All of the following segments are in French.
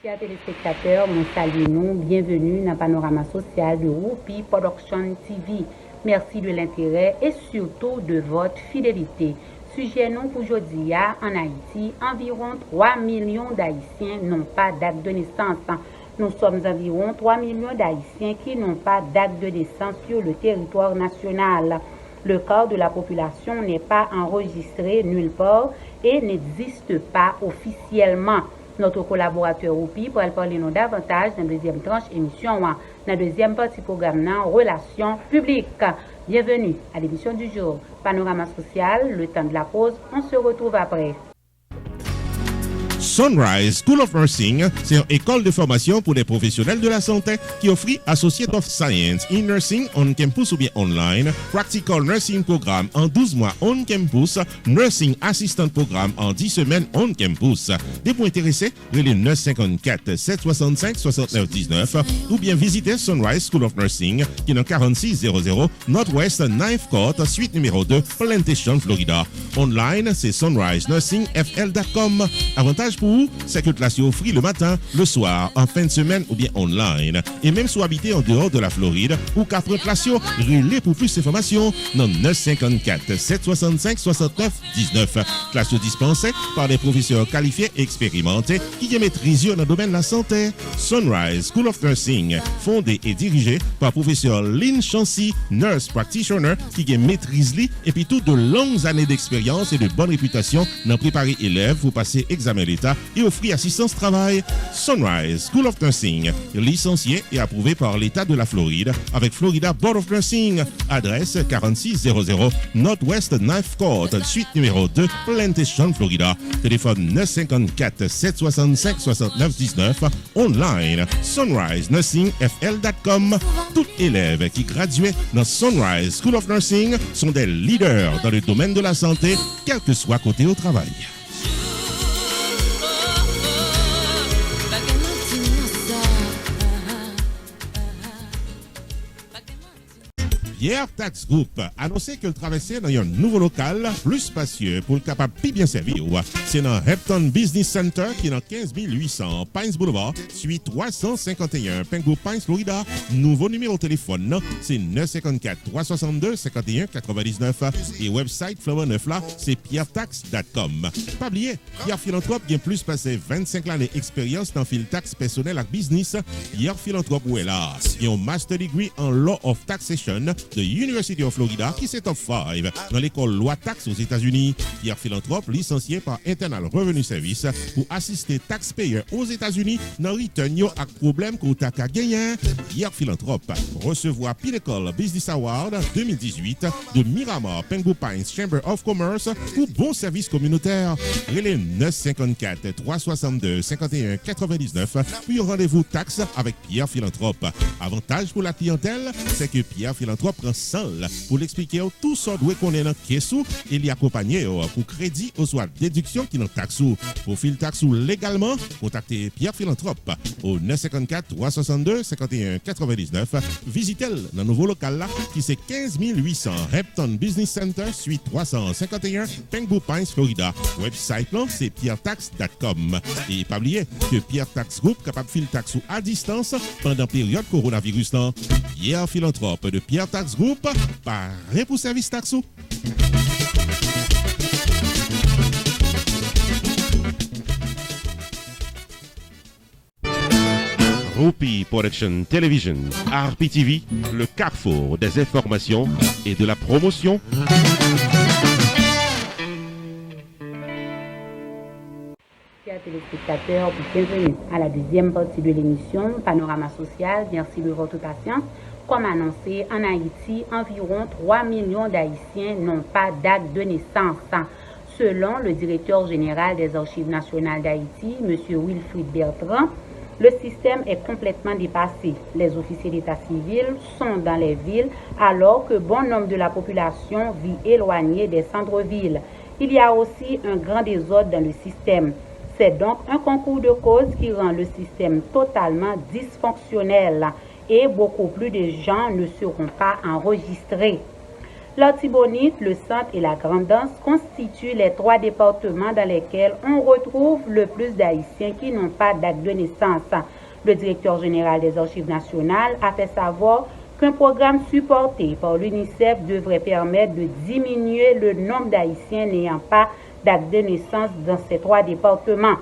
Chers téléspectateurs, nous saluons, bienvenue dans le panorama social de Roupi Production TV. Merci de l'intérêt et surtout de votre fidélité. Sujet nous pour aujourd'hui, en Haïti, environ 3 millions d'Haïtiens n'ont pas d'acte de naissance. Nous sommes environ 3 millions d'Haïtiens qui n'ont pas d'acte de naissance sur le territoire national. Le quart de la population n'est pas enregistré nulle part et n'existe pas officiellement. Notre collaborateur Roupi pour parler nous davantage dans la deuxième tranche émission, dans la deuxième partie programme, relations publiques. Bienvenue à l'émission du jour. Panorama social, le temps de la pause, on se retrouve après. Sunrise School of Nursing, c'est une école de formation pour les professionnels de la santé qui offre Associate of Science in Nursing on campus ou bien online, Practical Nursing Programme en 12 mois on campus, Nursing Assistant Programme en 10 semaines on campus. Des points intéressés, relais 954 765 69 19 ou bien visiter Sunrise School of Nursing qui est dans 4600 Northwest 9th Court, suite numéro 2, Plantation, Florida. Online, c'est sunrisenursingfl.com. Avantage pour vous, c'est que classe offre le matin, le soir, en fin de semaine ou bien online. Et même si vous habitez en dehors de la Floride ou qu'après classe, relais pour plus d'informations dans 954 765 69 19. Classe dispensée par des professeurs qualifiés et expérimentés qui maîtrisent dans le domaine de la santé. Sunrise School of Nursing, fondé et dirigé par professeur Lynn Chancy, nurse practitioner qui maîtrise et puis toutes de longues années d'expérience et de bonne réputation dans préparer élèves pour passer examen d'État et offrir assistance travail. Sunrise School of Nursing, licencié et approuvé par l'État de la Floride avec Florida Board of Nursing. Adresse 4600 Northwest 9th Court, suite numéro 2, Plantation, Florida. Téléphone 954 765 69 19. Online, sunrisenursingfl.com. Tout élève qui graduait dans Sunrise School of Nursing sont des leaders dans le domaine de la santé, quel que soit côté au travail. Pierre Tax Group annoncé que le traversait dans un nouveau local plus spacieux pour le capable de bien servir. C'est dans Hampton Business Center qui est dans 15800 Pines Boulevard, suite 351 Pengo Pines, Florida. Nouveau numéro de téléphone, c'est 954 362 51 99 et website Flower 9 là, c'est pierretax.com. Pas oublier, Pierre Philanthrope qui a plus passé 25 ans d'expérience dans le taxe personnel et business. Pierre Philanthrope où est là. Il a un master degree en Law of Taxation de University of Florida qui c'est top 5 dans l'école loi taxe aux États-Unis. Pierre Philanthrope licencié par Internal Revenue Service pour assister taxpayers aux États-Unis dans return yo ak problème ko ta ka gagner. Pierre Philanthrope recevoir Pinnacle Business Award 2018 de Miramar Pengu Pines Chamber of Commerce pour bon service communautaire. Relais 954 362 51 99 puis rendez-vous taxe avec Pierre Philanthrope. Avantage pour la clientèle, c'est que Pierre Philanthrope prend seul pour l'expliquer tout ça doit qu'on est dans caisse et l'y accompagner pour crédit ou soit déduction qui dans taxe. Pour fil taxe légalement, contactez Pierre Philanthrope au 954 362 51 99. Visitez le nouveau local là qui c'est 15800 Hampton Business Center suite 351 Pengu Pines, Florida. Website là c'est pierretax.com. Et pas oublier que Pierre Tax Group capable fil taxe à distance pendant période coronavirus là. Pierre Philanthrope de Pierre Tax Group, parrain pour service taxo. Roupi Production Television, RPTV, le carrefour des informations et de la promotion. Chers téléspectateurs, bienvenue à la deuxième partie de l'émission Panorama social. Merci de votre patience. Comme annoncé, en Haïti, environ 3 millions d'Haïtiens n'ont pas d'acte de naissance. Selon le directeur général des Archives nationales d'Haïti, M. Wilfrid Bertrand, le système est complètement dépassé. Les officiers d'état civil sont dans les villes alors que bon nombre de la population vit éloignée des centres-villes. Il y a aussi un grand désordre dans le système. C'est donc un concours de causes qui rend le système totalement dysfonctionnel et beaucoup plus de gens ne seront pas enregistrés. L'Artibonite, le Centre et la Grande-Anse constituent les 3 départements dans lesquels on retrouve le plus d'Haïtiens qui n'ont pas d'acte de naissance. Le directeur général des Archives nationales a fait savoir qu'un programme supporté par l'UNICEF devrait permettre de diminuer le nombre d'Haïtiens n'ayant pas d'acte de naissance dans ces 3 départements.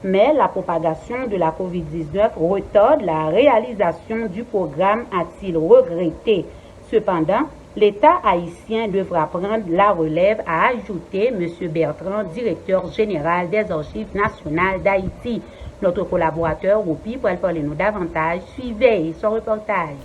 Mais la propagation de la COVID-19 retarde la réalisation du programme, a-t-il regretté. Cependant, l'État haïtien devra prendre la relève, a ajouté M. Bertrand, directeur général des Archives nationales d'Haïti. Notre collaborateur Roupi pour parler nous davantage. Suivez son reportage.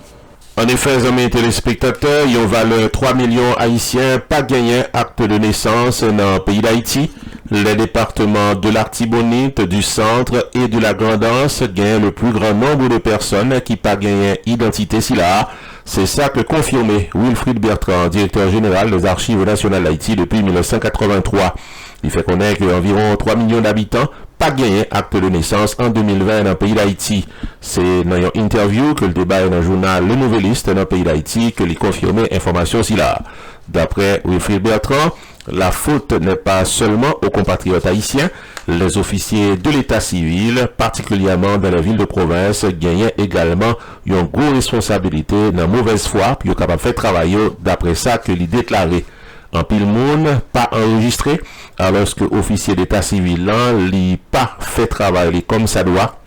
En effet, amis téléspectateurs, il y a valeur 3 millions haïtiens pas gagné acte de naissance dans le pays d'Haïti. Les départements de l'Artibonite, du Centre et de la Grande-Anse gagnent le plus grand nombre de personnes qui pas gagné identité si là. C'est ça que confirmé Wilfrid Bertrand, directeur général des Archives nationales d'Haïti depuis 1983. Il fait connaître qu'environ 3 millions d'habitants pas gagné acte de naissance en 2020 dans le pays d'Haïti. C'est dans une interview que le débat est dans le journal Le Nouvelliste dans le pays d'Haïti que il confirmé information si là. D'après Wilfrid Bertrand, la faute n'est pas seulement aux compatriotes haïtiens, les officiers de l'état civil, particulièrement dans les villes de province, gagnent également une grosse responsabilité dans la mauvaise foi, puis ils sont capables de faire travailler d'après ça que l'idée déclaré. En pile monde, pas enregistré, alors que officier d'état civil là, li pas fait travail comme ça doit.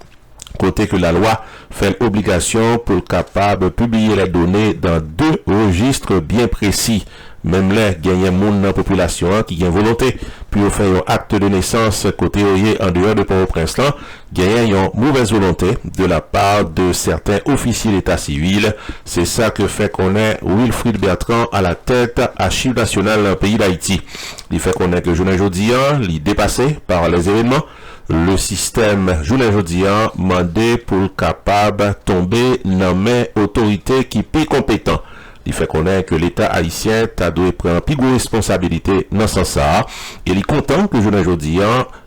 Côté que la loi fait l'obligation pour capable de publier les données dans 2 registres bien précis. Même les gagnants monde dans la population qui ont volonté puis faire un acte de naissance côté en dehors de Port-au-Prince là, gagnant une mauvaise volonté de la part de certains officiers d'état civil. C'est ça que fait qu'on est Wilfrid Bertrand à la tête Archives nationales dans le pays d'Haïti. Il fait qu'on est que journée aujourd'hui, il est dépassé par les événements. Le système journée aujourd'hui mandé pour capable tomber dans mes autorités qui plus compétents. Il fait connaître que l'État haïtien t'a dû prendre plus grosse responsabilité dans ce sens. Et il est content que journée aujourd'hui,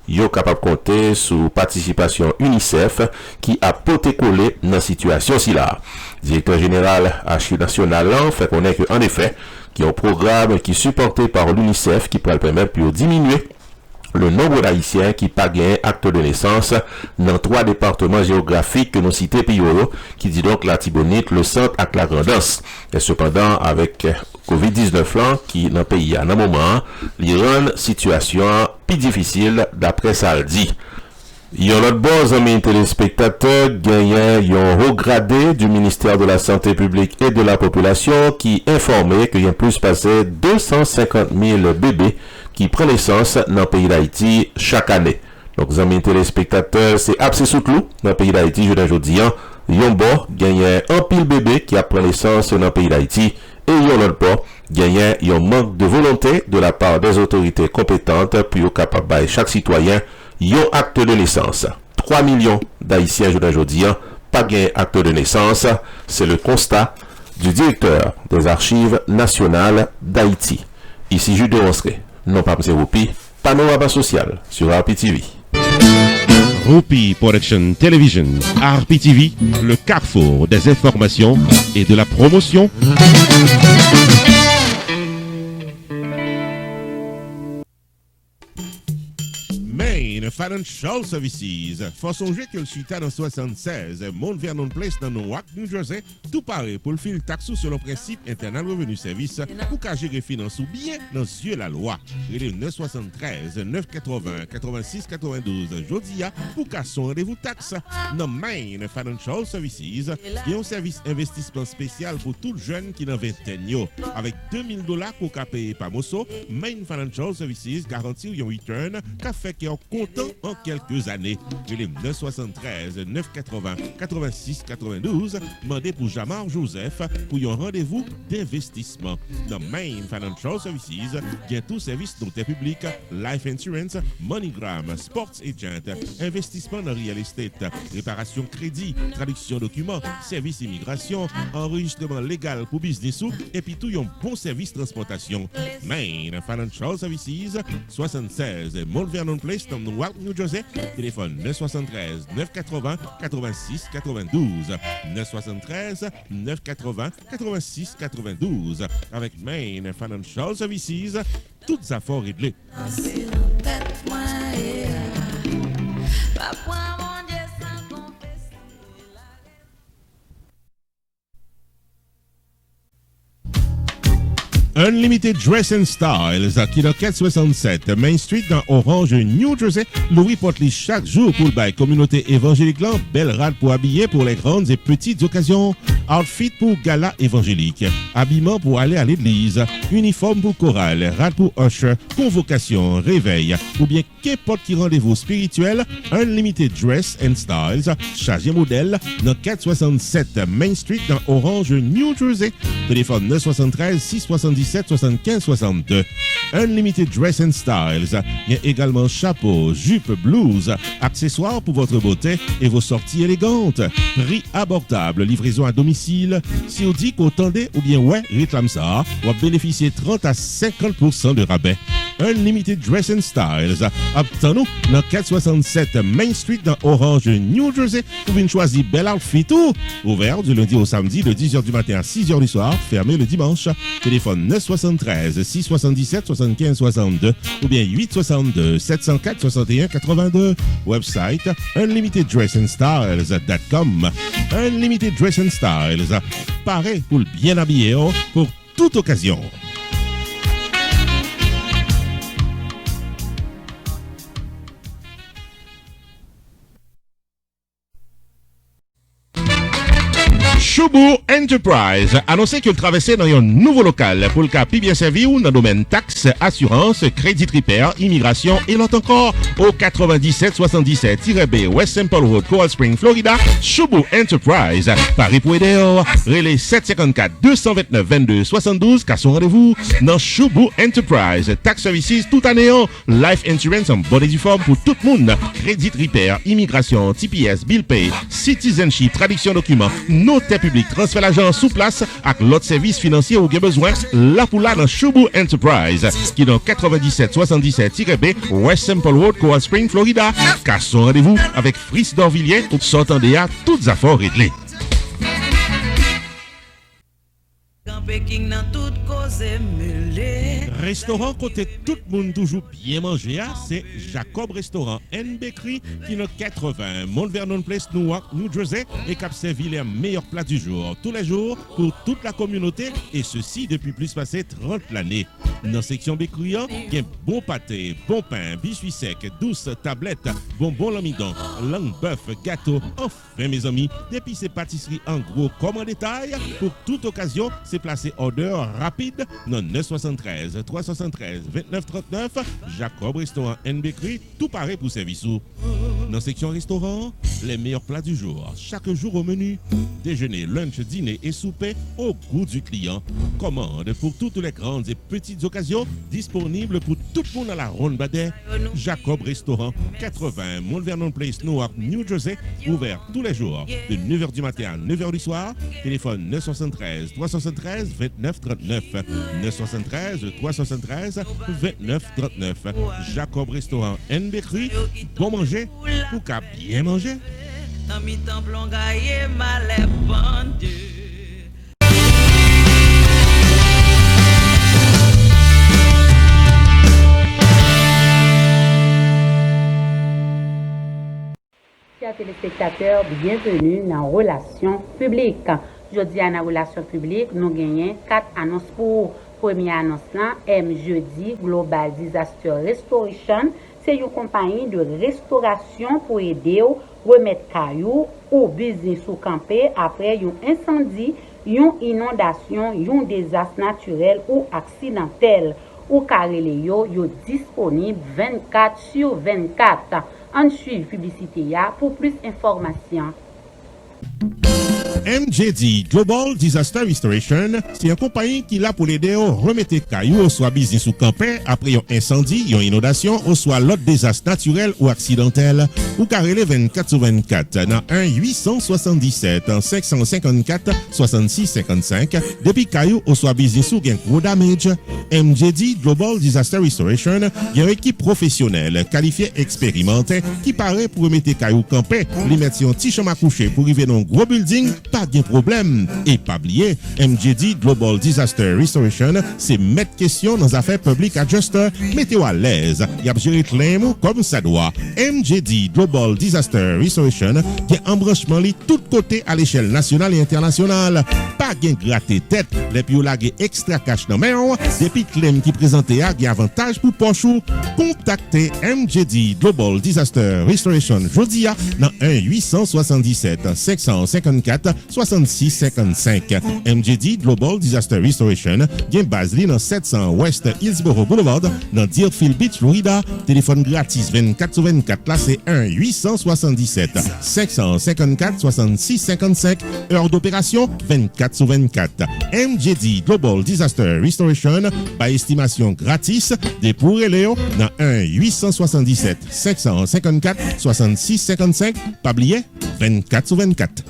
il est capable de compter sur participation UNICEF qui a porté collé dans la situation si là. Directeur général Archives nationales fait connaître qu'en effet, il y a un programme qui est supporté par l'UNICEF qui pourrait permettre de diminuer le nombre d'Haïtiens qui pas gagné acte de naissance dans 3 départements géographiques que nous cités Piyoro, qui dit donc l'Artibonite, le Centre et la Grande-Anse. Et cependant, avec COVID-19 là, qui dans le pays à un moment, il rend situation plus difficile d'après ça le dit. Il y a l'autre bon, amis téléspectateurs, gagnant un haut gradé du ministère de la Santé publique et de la population qui informait qu'il y a plus passé 250 000 bébés qui prennent naissance dans le pays d'Haïti chaque année. Donc, amis téléspectateurs, c'est absolument sous clou dans le pays d'Haïti, je dis yon bon, gagnant un pile bébé qui a pris naissance dans le pays d'Haïti et yon l'autre bon, gagnant un manque de volonté de la part des autorités compétentes pour capable de chaque citoyen yon acte de naissance. 3 millions d'Haïtiens aujourd'hui pas gagné acte de naissance. C'est le constat du directeur des Archives nationales d'Haïti. Ici Jude Onsré, non pas M. Roupi, panorama social sur RPTV. Roupi Production Television, RPTV, le carrefour des informations et de la promotion. Main Financial Services. Faut songer que le suite dans 76, Mount Vernon Place dans Newark, New Jersey, tout pareil pour le fil taxou sur le principe internal revenu service pour qu'à gérer finance ou bien dans yeux la loi. Il est 973 980 86 92 Jodia pour qu'à son rendez-vous taxe. Dans Main Financial Services, il y a un service investissement spécial pour tout jeune qui n'a vingtaine avec $2000 pour qu'à payer par Mosso. Main Financial Services garantit un return qu'a fait qui est content en quelques années. Il est 973 980 86 92 demandé pour Jamar Joseph pour un rendez-vous d'investissement. Dans Main Financial Services, il y a tout service d'intérêt public, life insurance, MoneyGram, sports agent, investissement dans real estate, réparation crédit, traduction documents, service immigration, enregistrement légal pour business et puis tout un bon service transportation. Main Financial Services, 76 Mount Vernon Place, dans Newark, New Jersey. Téléphone 973 980 86 92. 973 980 86 92. Avec Main Financial Services, toutes affaires réglées. Unlimited Dress and Styles, qui est dans 467 Main Street dans Orange, New Jersey. Louis porte chaque jour pour le bail communauté évangélique là. Belle rade pour habiller pour les grandes et petites occasions. Outfit pour gala évangélique. Habillement pour aller à l'église. Uniforme pour chorale. Rade pour usher. Convocation, réveil. Ou bien qu'importe qui rendez-vous spirituel. Unlimited Dress and Styles. Chargé modèle dans 467 Main Street dans Orange, New Jersey. Téléphone 973 677 75 62. Unlimited Dress and Styles. Il y a également chapeau, jupe, blouse, accessoires pour votre beauté et vos sorties élégantes. Prix abordable, livraison à domicile. Si on dit qu'au tendez ou bien ouais, réclame ça, on va bénéficier 30 à 50% de rabais. Unlimited Dress and Styles. Obtenons dans 467 Main Street dans Orange, New Jersey. Vous pouvez choisir bel outfit tout. Ouvert du lundi au samedi de 10h du matin à 6h du soir. Fermé le dimanche. Téléphone 973 677 75 62 ou bien 862 704 61 82. Website unlimiteddressandstyles.com. Unlimited Dress and Styles. Paré pour le bien habillé pour toute occasion. Choubou Enterprise annoncé que le traversé dans un nouveau local pour le cas bien servi ou dans le domaine taxes, assurance, crédit repair, immigration et l'autre encore au 9777-B West Simple Road, Coral Spring, Florida. Choubou Enterprise, Paris pour aider, relais 754-229-22-72 car son rendez-vous dans Choubou Enterprise. Tax Services tout année, life insurance en bonne et due forme pour tout le monde, crédit repair, immigration, TPS, bill pay, citizenship, traduction documents, notaire public, transfert l'argent sous place avec l'autre service financier ou bien besoin, là pour là dans Choubou Enterprise, qui est dans 9777-B West Simple Road, Coral Spring, Florida. Car son rendez-vous avec Fris d'Orvilliers, s'entendez à toutes affaires réglées. Restaurant côté tout le monde toujours bien manger, c'est Jacob Restaurant and Bakery qui est 80 Mount Vernon Place, Newark, New Jersey et qui a servi les meilleurs plats du jour tous les jours pour toute la communauté et ceci depuis plus passé 30 l'année. Dans la section bakery, il y a bon pâté, bon pain, biscuits secs, douce tablette, bonbons l'amidon, langue bœuf, gâteau. Enfin mes amis, depuis ces pâtisseries en gros comme en détail, pour toute occasion, c'est placé order rapide dans 973 373 29 39 Jacob Restaurant and Bakery, tout pareil pour service. Dans la section restaurant, les meilleurs plats du jour, chaque jour au menu, déjeuner, lunch, dîner et souper au goût du client. Commande pour toutes les grandes et petites occasions, disponibles pour tout le monde à la Ronde Badet. Jacob Restaurant, 80 Mount Vernon Place, Newark, New Jersey, ouvert tous les jours de 9h du matin à 9h du soir. Téléphone 973 373 29 39 973 373 29 39. Jacob Restaurant and Bakery, bon manger pour qu'à bien manger. Chers téléspectateurs, bienvenue dans Relations publiques. Jeudi, dans la relation publique, nous gagnons 4 annonces pour. Première annonce là, M Jeudi Global Disaster Restoration, c'est une compagnie de restauration pour aider à remettre cailloux ou business ou camper après un incendie, une inondation, un désastre naturel ou accidentel. Ou carrelé yo disponible 24/24. En suivi publicité pour plus d'informations. MJD Global Disaster Restoration, c'est une compagnie qui l'a pour l'aider à remettre cailloux, soit business ou camper après un incendie, une inondation, ou soit l'autre désastre naturel ou accidentel, ou carrelé 24/24 dans 1-877 554 66 55 depuis cailloux ou soit business ou gain gros damage. MJD Global Disaster Restoration, il y a une équipe professionnelle, qualifiée, expérimentée, qui paraît pour mettre caillou campé, les mettre sur un petit chambre à coucher pour arriver dans un gros building, pas de problème. Et pas oublier, MJD Global Disaster Restoration, c'est mettre question dans affaires publiques adjuster, mettez-vous à l'aise. Il y a géré claim comme ça doit. MJD Global Disaster Restoration, qui est un branchement li tout côté à l'échelle nationale et internationale. Pas gain gratter tête, les puis la extra cash dans main, depuis claim qui présentait à avantage pour pochou. Contactez MJD Global Disaster Restoration Jodia dans 1-877-554-6655. MJD Global Disaster Restoration, gain base li dans 700 West Hillsborough Boulevard dans Deerfield Beach, Florida. Téléphone gratis 24/24 là c'est 1-877-554-6655. Heure d'opération 24/24. MJD Global Disaster Restoration, par estimation gratis, des pour Léo dans 1-877-554-6655. Pas oublier 24/24.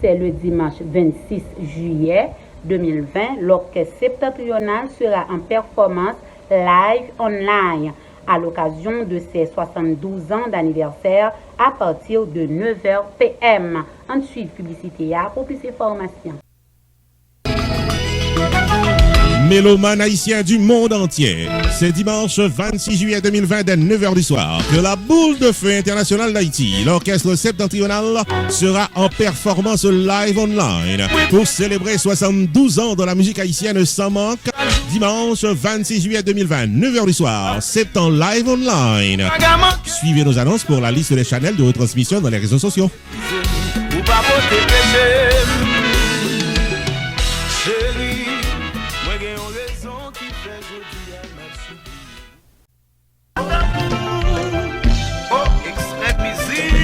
C'est le dimanche 26 juillet 2020. L'orchestre septentrional sera en performance live online à l'occasion de ses 72 ans d'anniversaire à partir de 9h PM. Ensuite, publicité pour plus d'informations. Mélomanes haïtiens du monde entier, c'est dimanche 26 juillet 2020 dès 9h du soir que la boule de feu internationale d'Haïti, l'orchestre septentrional, sera en performance live online pour célébrer 72 ans de la musique haïtienne sans manque. Dimanche 26 juillet 2020, 9h du soir, c'est en live online. Suivez nos annonces pour la liste des channels de retransmission dans les réseaux sociaux.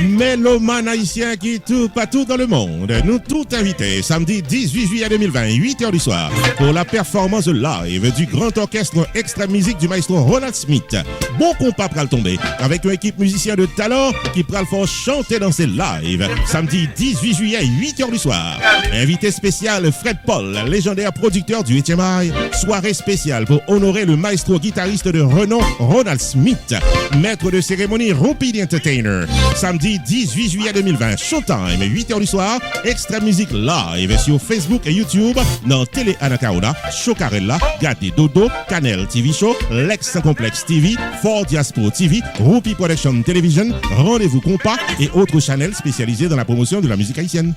Mélomanes haïtiens qui tout partout dans le monde, nous tous invités samedi 18 juillet 2020, 8h du soir, pour la performance live du grand orchestre extra musique du maestro Ronald Smith. Bon compas pral tomber avec une équipe musicien de talent qui pral fort chanter dans ses lives. Samedi 18 juillet, 8h du soir. Invité spécial Fred Paul, légendaire producteur du 8e art. Soirée spéciale pour honorer le maestro guitariste de renom Ronald Smith. Maître de cérémonie Rupi the Entertainer. Samedi 18 juillet 2020, Showtime, 8h du soir, Extra Musique live sur Facebook et YouTube dans Télé Anacaona, Chocarella, Gade Dodo, Canel TV Show, Lex Complex TV, Fort Diaspora TV, Rupi Production Television, Rendez-vous Compas et autres channels spécialisés dans la promotion de la musique haïtienne.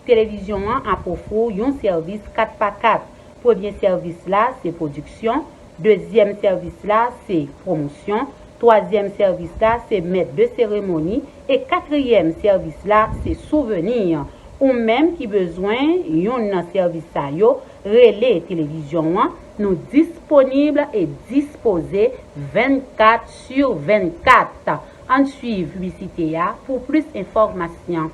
Télévision a pour un service 4x4. Premier service là, c'est production. Deuxième service là, c'est promotion. Troisième service là, c'est maître de cérémonie. Et quatrième service là, c'est souvenir. Ou même qui besoin, yon service ça yo, relais télévision, nous disponible et disposé 24/24. En suivre publicité pour plus d'informations.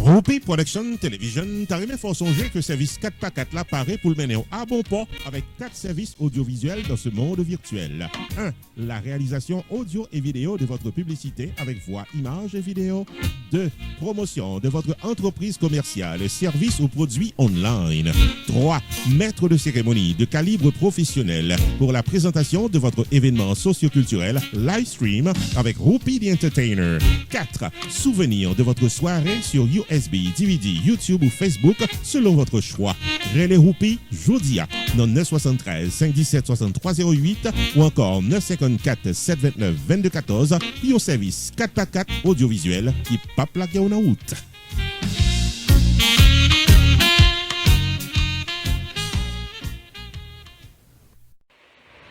Rupi Production Television, t'as remis fort songer que service 4x4 là paraît pour le mener à bon port avec 4 services audiovisuels dans ce monde virtuel. 1. La réalisation audio et vidéo de votre publicité avec voix, images et vidéo. 2. Promotion de votre entreprise commerciale, services ou produits online. 3. Maître de cérémonie de calibre professionnel pour la présentation de votre événement socioculturel live stream avec Rupi the Entertainer. 4. Souvenir de votre soirée sur USB, DVD, YouTube ou Facebook selon votre choix. Relais Rupi Jodia dans 973 517 6308 ou encore 954 729 2214 et au service 4x4 audiovisuel qui pas plaqué en route.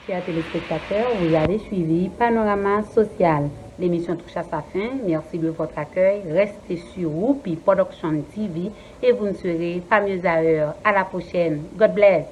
Chers téléspectateurs, vous avez suivi Panorama Social. L'émission touche à sa fin. Merci de votre accueil. Restez sur Rupi Production TV et vous ne serez pas mieux à l'heure. À la prochaine. God bless.